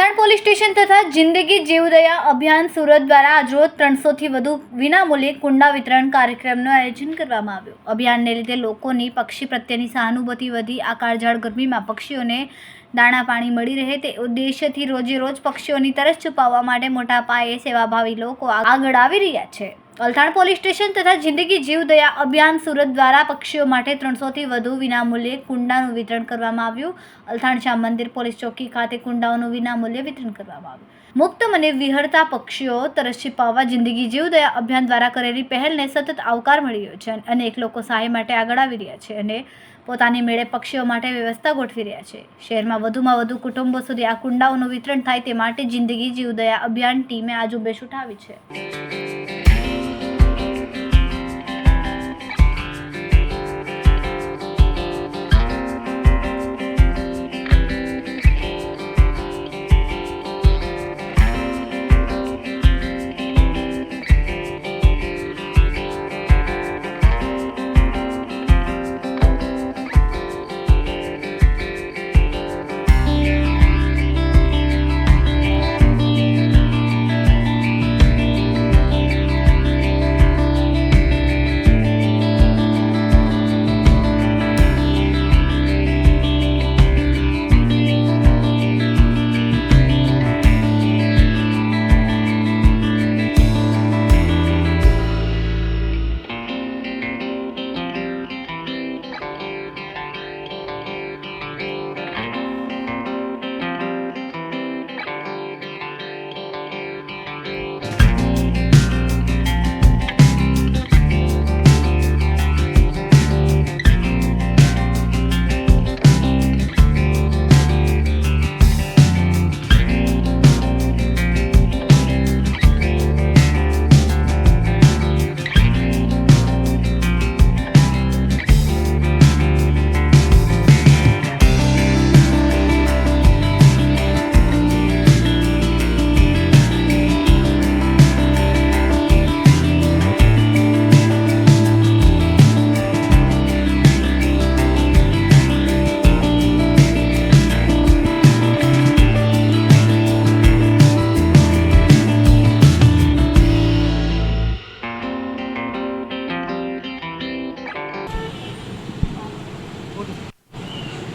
Althan police station તથા જિંદગી જીવદયા અભિયાન સુરત દ્વારા આજરોજ 300થી વધુ વિનામૂલ્યે કુંડા વિતરણ કાર્યક્રમનું આયોજન કરવામાં આવ્યું। અભિયાનને લીધે લોકોની પક્ષી પ્રત્યેની સહાનુભૂતિ વધી આ કાળઝાળ ગરમીમાં પક્ષીઓને દાણા પાણી મળી રહે તે ઉદ્દેશ્યથી રોજે રોજ પક્ષીઓની તરસ છુપાવવા માટે મોટા પાયે સેવાભાવી લોકો આગળ આવી રહ્યા છે। અલથાણ પોલીસ સ્ટેશન તથા જિંદગી જીવદયા અભિયાન સુરત દ્વારા પક્ષીઓ માટે 300થી વધુ વિનામૂલ્યે કુંડાનું વિતરણ કરવામાં આવ્યું। અલથાણ શ્યામ મંદિર પોલીસ ચોકી ખાતે કુંડાઓનું વિનામૂલ્યે વિતરણ કરવામાં આવ્યું। મુક્ત મને વિહરતા પક્ષીઓ તરસ છુપાવવા જિંદગી જીવદયા અભિયાન દ્વારા કરેલી પહેલને સતત આવકાર મળી રહ્યો છે। અનેક લોકો સહાય માટે આગળ આવી રહ્યા છે અને પોતાની મેળે પક્ષીઓ માટે વ્યવસ્થા ગોઠવી રહ્યા છે। શહેરમાં વધુમાં વધુ કુટુંબો સુધી આ કુંડાઓનું વિતરણ થાય તે માટે જિંદગી જીવદયા અભિયાન ટીમે આ ઝુંબેશ ઉઠાવી છે।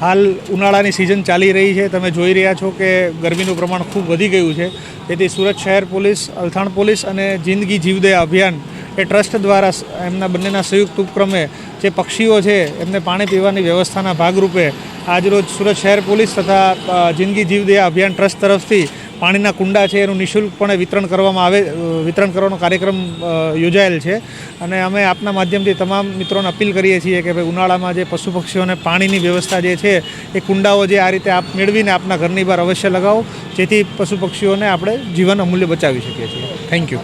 હાલ ઉનાળાની સિઝન ચાલી રહી છે। તમે જોઈ રહ્યા છો કે ગરમીનું પ્રમાણ ખૂબ વધી ગયું છે। તેથી સુરત શહેર પોલીસ, અલથાણ પોલીસ અને જિંદગી જીવદયા અભિયાન એ ટ્રસ્ટ દ્વારા એમના બંનેના સંયુક્ત ઉપક્રમે જે પક્ષીઓ છે એમને પાણી પીવાની વ્યવસ્થાના ભાગરૂપે આજરોજ સુરત શહેર પોલીસ તથા જિંદગી જીવદયા અભિયાન ટ્રસ્ટ તરફથી પાણીના કુંડા છે એનું નિઃશુલ્કપણે વિતરણ કરવાનો કાર્યક્રમ યોજાયેલ છે। અને અમે આપના માધ્યમથી તમામ મિત્રોને અપીલ કરીએ છીએ કે ભાઈ ઉનાળામાં જે પશુ પક્ષીઓને પાણીની વ્યવસ્થા જે છે એ કુંડાઓ જે આ રીતે આપ મેળવીને આપના ઘરની બહાર અવશ્ય લગાવો, જેથી પશુ પક્ષીઓને આપણે જીવન અમૂલ્ય બચાવી શકીએ છીએ। Thank you.